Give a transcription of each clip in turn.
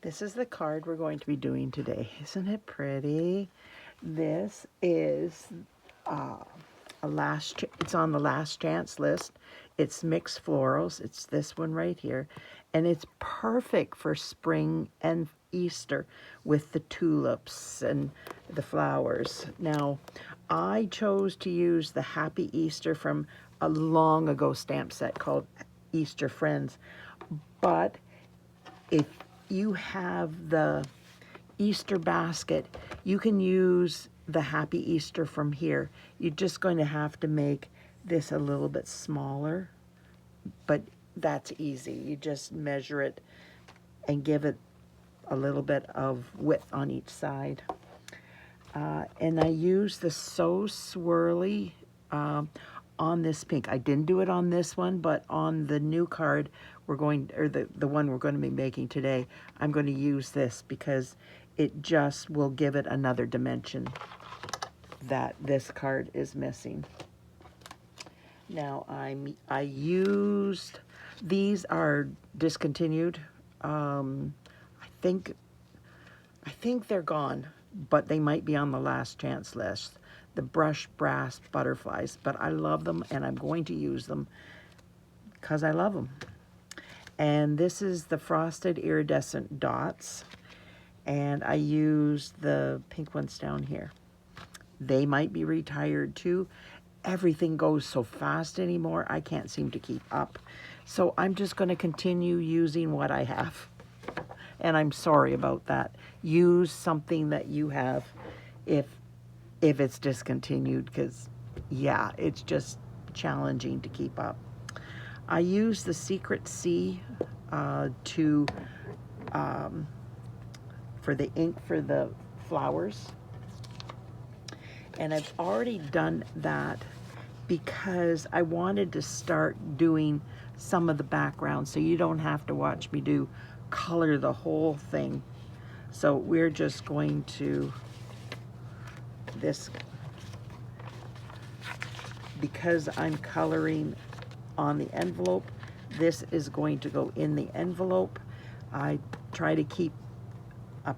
This is the card we're going to be doing today. Isn't it pretty? This is it's on the last chance list. It's Mixed Florals. It's this one right here. And it's perfect for spring and Easter with the tulips and the flowers. Now, I chose to use the Happy Easter from a long ago stamp set called Easter Friends. But if you have the Easter basket, you can use the Happy Easter from here. You're just going to have to make this a little bit smaller, but that's easy. You just measure it and give it a little bit of width on each side. And I use the So Swirly on this pink. I didn't do it on this one, but on the new card we're going, or the one we're going to be making today, I'm going to use this because it just will give it another dimension that this card is missing. Now I used, these are discontinued. I think they're gone, but they might be on the last chance list. The Brush Brass Butterflies, but I love them and I'm going to use them because I love them. And this is the Frosted Iridescent Dots, and I used the pink ones down here. They might be retired too. Everything goes so fast anymore, I can't seem to keep up. So I'm just going to continue using what I have. And I'm sorry about that. Use something that you have if it's discontinued, because yeah, it's just challenging to keep up. I use the Secret Sea for the ink for the flowers. And I've already done that because I wanted to start doing some of the background so you don't have to watch me do color the whole thing. So we're just going to, this, because I'm coloring on the envelope, this is going to go in the envelope. I try to keep a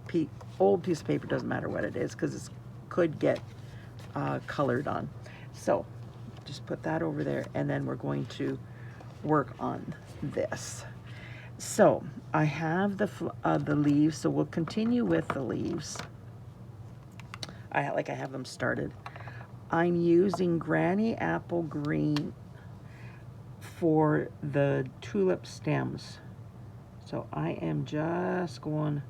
old piece of paper, doesn't matter what it is, because it could get colored on. So just put that over there, and then we're going to work on this. So I have the leaves, so we'll continue with the leaves. I have them started. I'm using Granny Apple Green for the tulip stems. So I am just going to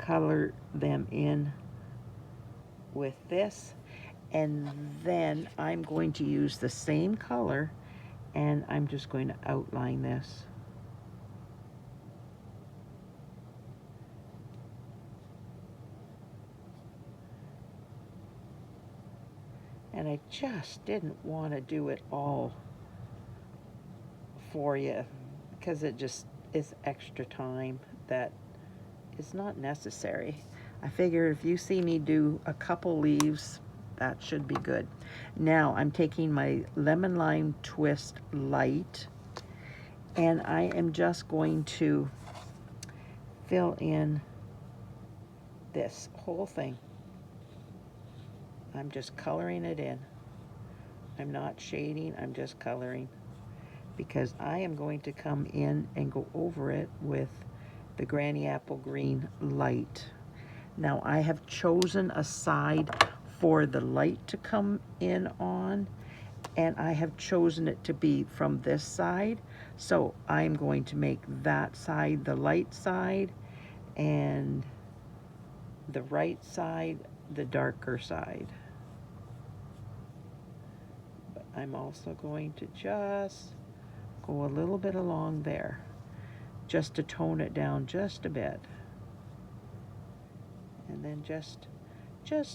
color them in with this, and then I'm going to use the same color and I'm just going to outline this. And I just didn't want to do it all for you because it just is extra time that is not necessary. I figure if you see me do a couple leaves, that should be good. Now I'm taking my Lemon Lime Twist Light and I am just going to fill in this whole thing. I'm just coloring it in. I'm not shading, I'm just coloring, because I am going to come in and go over it with the Granny Apple Green Light. Now I have chosen a side for the light to come in on, and I have chosen it to be from this side. So I'm going to make that side the light side and the right side the darker side. But I'm also going to just go a little bit along there just to tone it down just a bit. And then just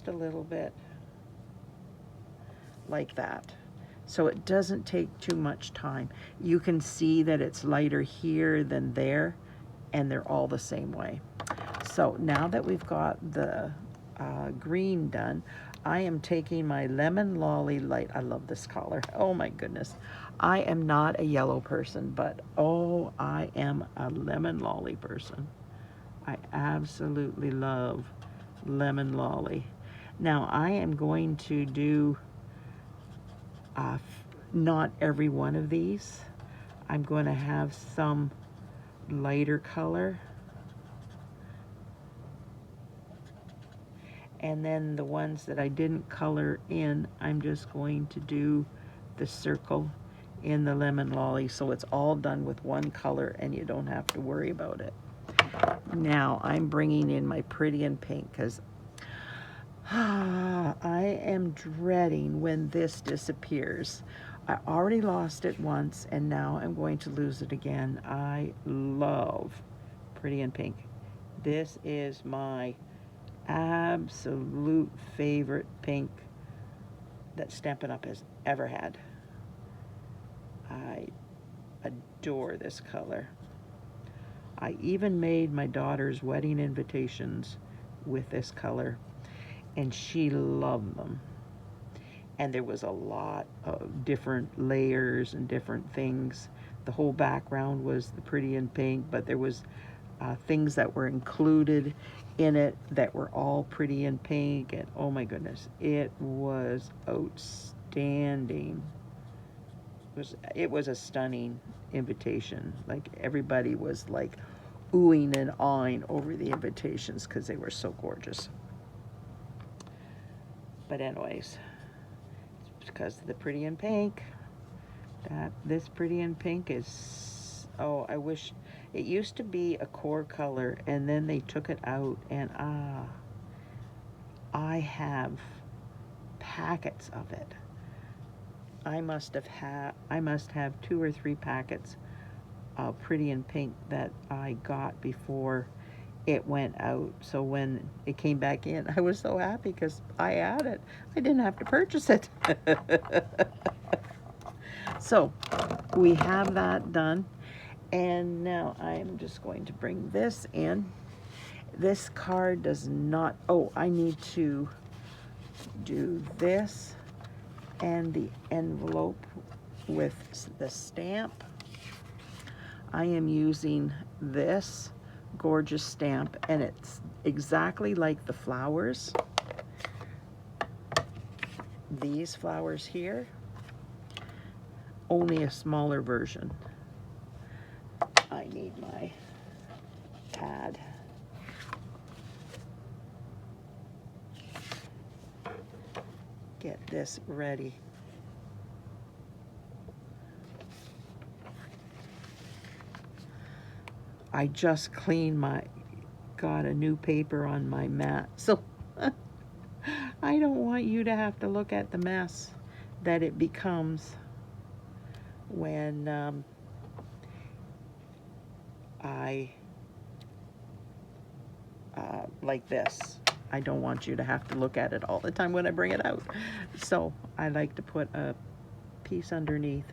a little bit like that. So it doesn't take too much time. You can see that it's lighter here than there, and they're all the same way. So now that we've got the green done, I am taking my Lemon Lolly Light. I love this color. Oh my goodness. I am not a yellow person, but oh, I am a Lemon Lolly person. I absolutely love Lemon Lolly. Now I am going to do not every one of these. I'm going to have some lighter color, and then the ones that I didn't color in, I'm just going to do the circle in the Lemon Lolly, so it's all done with one color and you don't have to worry about it. Now I'm bringing in my Pretty in Pink, because I am dreading when this disappears. I already lost it once and now I'm going to lose it again. I love Pretty in Pink. This is my absolute favorite pink that Stampin' Up! Has ever had. I adore this color. I even made my daughter's wedding invitations with this color, and she loved them. And there was a lot of different layers and different things. The whole background was the Pretty in Pink, but there was things that were included in it that were all Pretty in Pink, and oh my goodness, it was outstanding. It was a stunning invitation. Like, everybody was like oohing and awing over the invitations because they were so gorgeous. But anyways, it's because of the Pretty in Pink that this Pretty in Pink is, oh, I wish it used to be a core color and then they took it out, and I have packets of it. I must have 2 or 3 packets of Pretty in Pink that I got before it went out. So when it came back in, I was so happy because I had it. I didn't have to purchase it. So we have that done. And now I'm just going to bring this in. This card does not, oh, I need to do this and the envelope with the stamp. I am using this gorgeous stamp, and it's exactly like the flowers. These flowers here, only a smaller version. I need my pad. Get this ready. I just cleaned got a new paper on my mat, so I don't want you to have to look at the mess that it becomes when I like this. I don't want you to have to look at it all the time when I bring it out. So I like to put a piece underneath.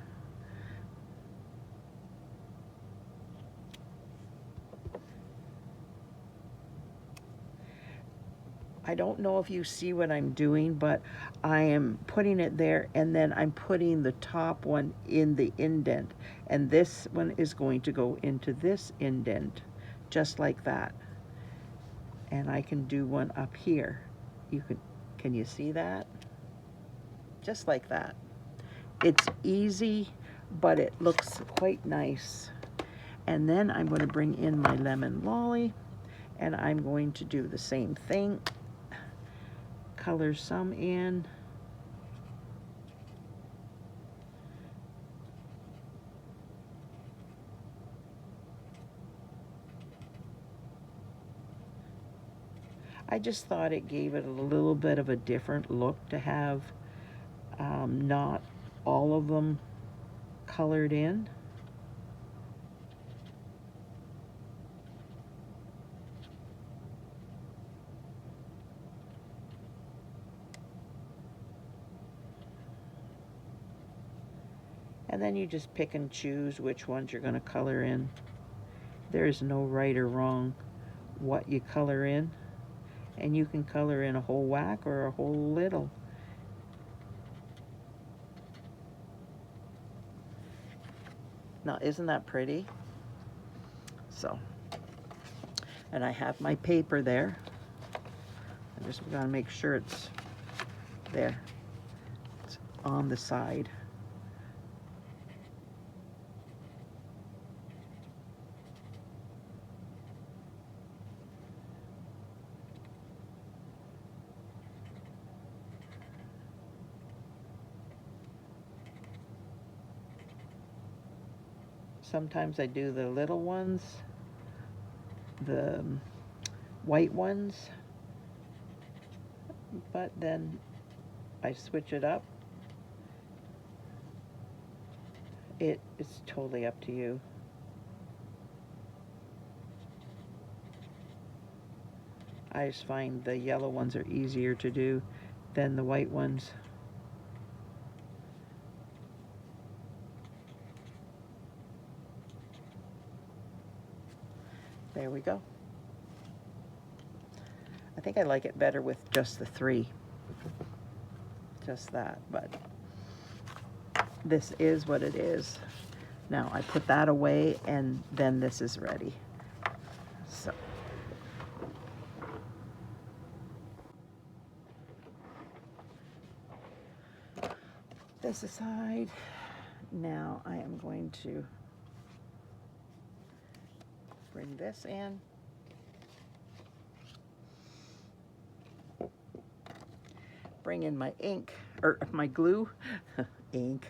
I don't know if you see what I'm doing, but I am putting it there, and then I'm putting the top one in the indent, and this one is going to go into this indent, just like that. And I can do one up here. Can you see that? Just like that. It's easy, but it looks quite nice. And then I'm going to bring in my Lemon Lolly, and I'm going to do the same thing. Color some in. I just thought it gave it a little bit of a different look to have not all of them colored in. And then you just pick and choose which ones you're going to color in. There's no right or wrong what you color in. And you can color in a whole whack or a whole little. Now, isn't that pretty? So, And I have my paper there. I just gotta make sure it's there. It's on the side. Sometimes I do the little ones, the white ones, but then I switch it up. It's totally up to you. I just find the yellow ones are easier to do than the white ones. There we go. I think I like it better with just the 3. Just that, but this is what it is. Now I put that away and then this is ready. So. This aside, now I am going to bring this in. Bring in my ink, or my glue, ink.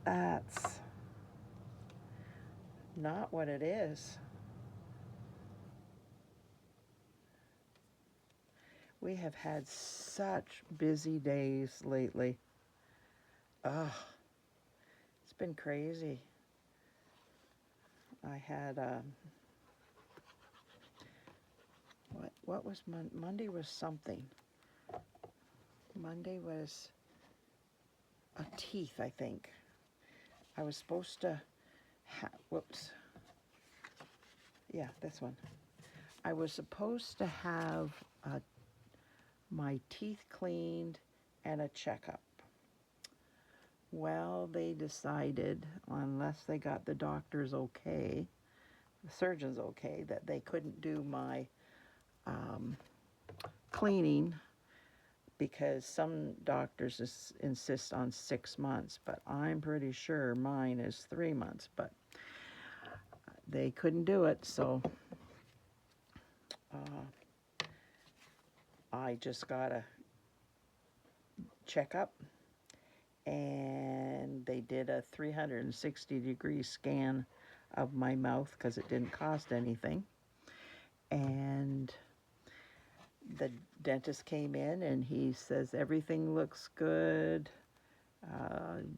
That's not what it is. We have had such busy days lately. Ugh, it's been crazy. I had, what was Monday was something. Monday was a teeth, I think. I was supposed to whoops. Yeah, this one. I was supposed to have my teeth cleaned and a checkup. Well, they decided, unless they got the doctor's okay, the surgeon's okay, that they couldn't do my cleaning because some doctors insist on 6 months, but I'm pretty sure mine is 3 months, but they couldn't do it, so I just got a checkup, and they did a 360-degree scan of my mouth because it didn't cost anything. And the dentist came in and he says everything looks good,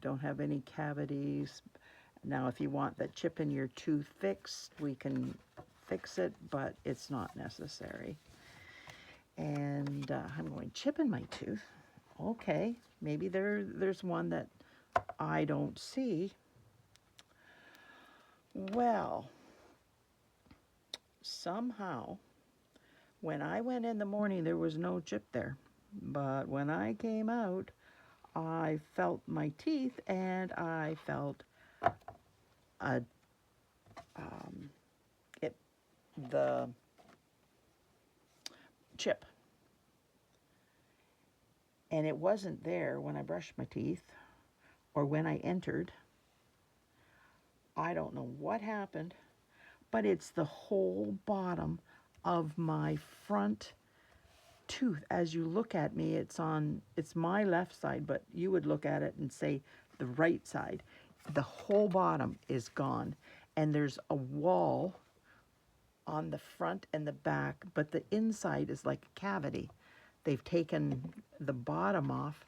don't have any cavities. Now if you want the chip in your tooth fixed, we can fix it, but it's not necessary. And I'm going, chip in my tooth? Okay, maybe there's one that I don't see. Well, somehow, when I went in the morning, there was no chip there. But when I came out, I felt my teeth and I felt the chip. And it wasn't there when I brushed my teeth or when I entered. I don't know what happened, but it's the whole bottom of my front tooth. As you look at me, it's my left side, but you would look at it and say the right side. The whole bottom is gone, and there's a wall on the front and the back, but the inside is like a cavity. They've taken the bottom off,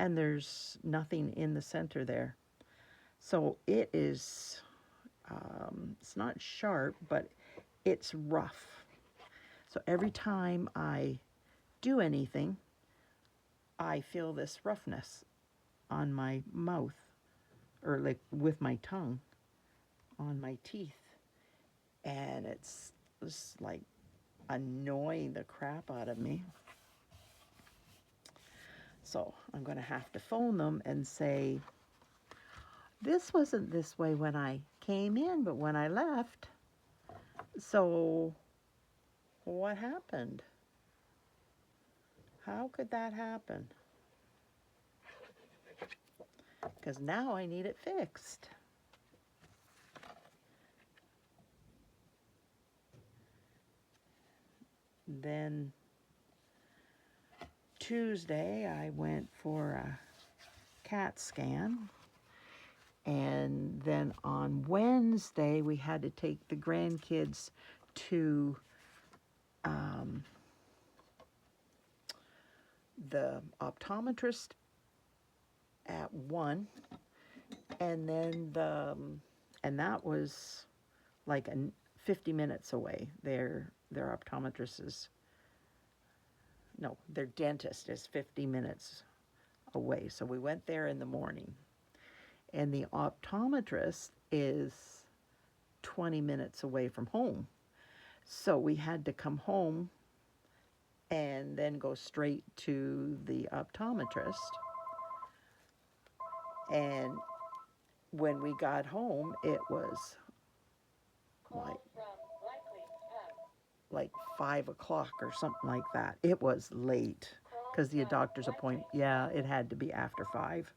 and there's nothing in the center there. So it is, it's not sharp, but it's rough. So every time I do anything, I feel this roughness on my mouth, or like with my tongue on my teeth. And it's just like annoying the crap out of me. So I'm going to have to phone them and say, this wasn't this way when I came in, but when I left. So What happened? How could that happen? Because now I need it fixed. Then Tuesday I went for a CAT scan. And then on Wednesday we had to take the grandkids to the optometrist at 1, and then and that was like 50 minutes away. Their optometrist is, no, their dentist is 50 minutes away. So we went there in the morning, and the optometrist is 20 minutes away from home. So we had to come home and then go straight to the optometrist. And when we got home, it was like 5 o'clock or something like that. It was late because the doctor's appointment, yeah, it had to be after 5.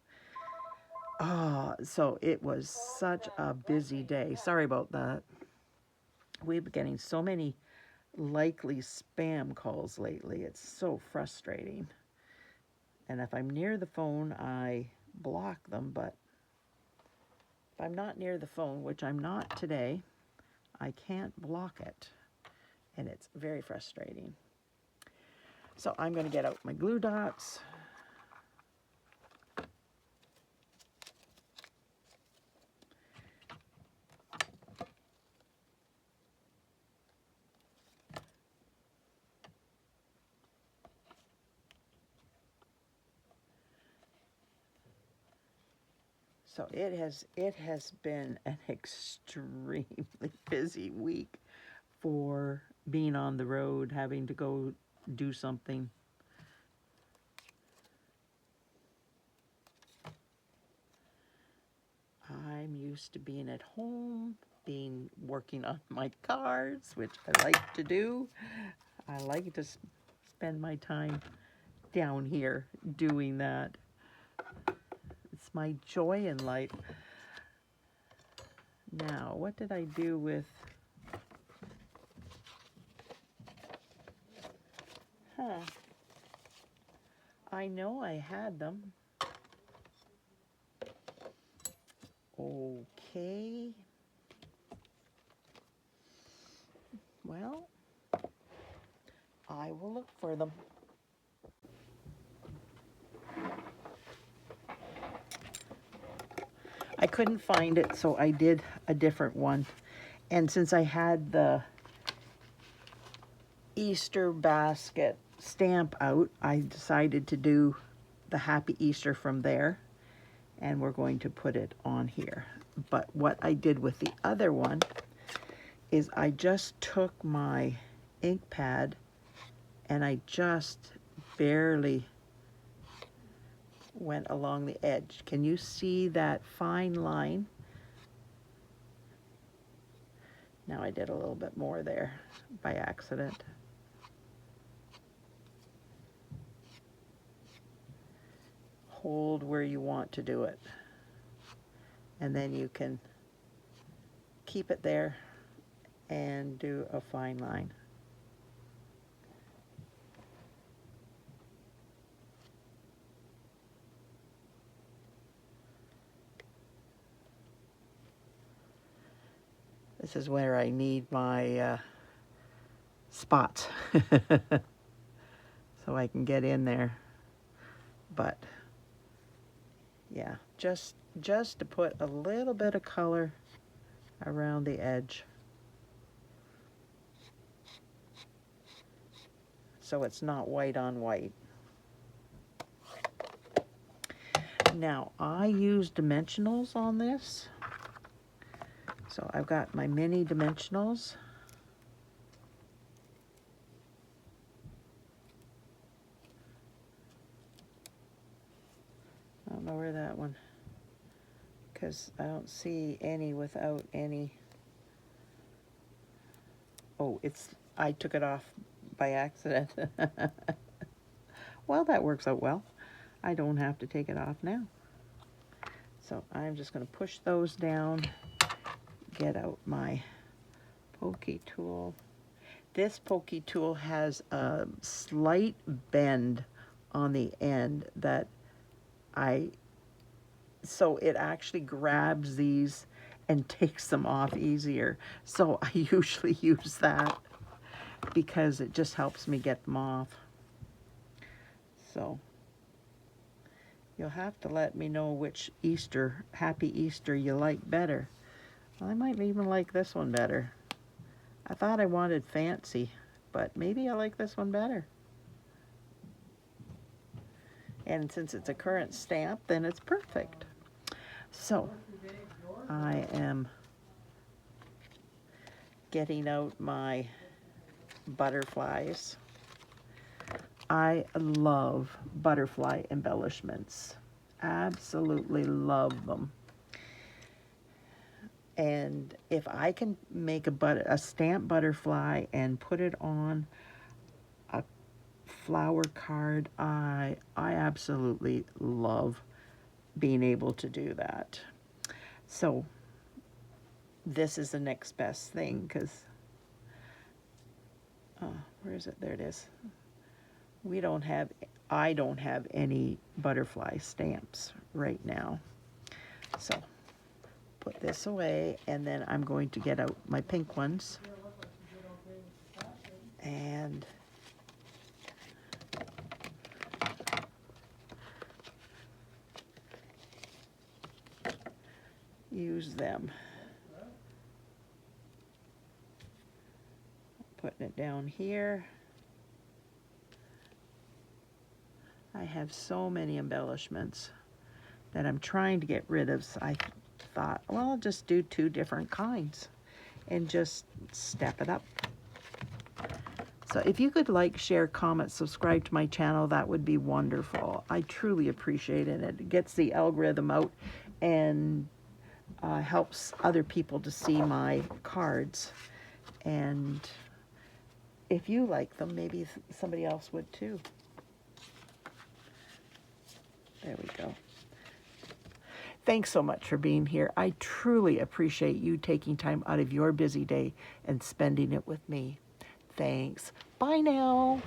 So it was such a busy day. Sorry about that. We've been getting so many likely spam calls lately. It's so frustrating. And if I'm near the phone, I block them, but if I'm not near the phone, which I'm not today, I can't block it. And it's very frustrating. So I'm going to get out my glue dots. So it has been an extremely busy week for being on the road, having to go do something. I'm used to being at home, working on my cards, which I like to do. I like to spend my time down here doing that. It's my joy in life. Now, what did I do with... I know I had them. Okay. Well, I will look for them. I couldn't find it, so I did a different one. And since I had the Easter basket stamp out, I decided to do the Happy Easter from there. And we're going to put it on here. But what I did with the other one is I just took my ink pad and I just barely went along the edge. Can you see that fine line? Now I did a little bit more there by accident. Hold where you want to do it. And then you can keep it there and do a fine line. This is where I need my spots so I can get in there. But yeah, just to put a little bit of color around the edge, so it's not white on white. Now I use dimensionals on this, so I've got my mini dimensionals. I don't know where that one, because I don't see any without any. Oh, it's I took it off by accident. Well, that works out well. I don't have to take it off now. So I'm just going to push those down, get out my pokey tool. This pokey tool has a slight bend on the end that so it actually grabs these and takes them off easier. So I usually use that because it just helps me get them off. So you'll have to let me know which Easter, Happy Easter, you like better. Well, I might even like this one better. I thought I wanted fancy, but maybe I like this one better. And since it's a current stamp, then it's perfect. So I am getting out my butterflies. I love butterfly embellishments. Absolutely love them. And if I can make a stamp butterfly and put it on a flower card, I absolutely love being able to do that. So this is the next best thing because, where is it? There it is. I don't have any butterfly stamps right now. So put this away, and then I'm going to get out my pink ones. And use them. Putting it down here. I have so many embellishments that I'm trying to get rid of. So I thought, well, I'll just do 2 different kinds and just step it up. So if you could like, share, comment, subscribe to my channel, that would be wonderful. I truly appreciate it. It gets the algorithm out and helps other people to see my cards. And if you like them, maybe somebody else would too. There we go. Thanks so much for being here. I truly appreciate you taking time out of your busy day and spending it with me. Thanks. Bye now.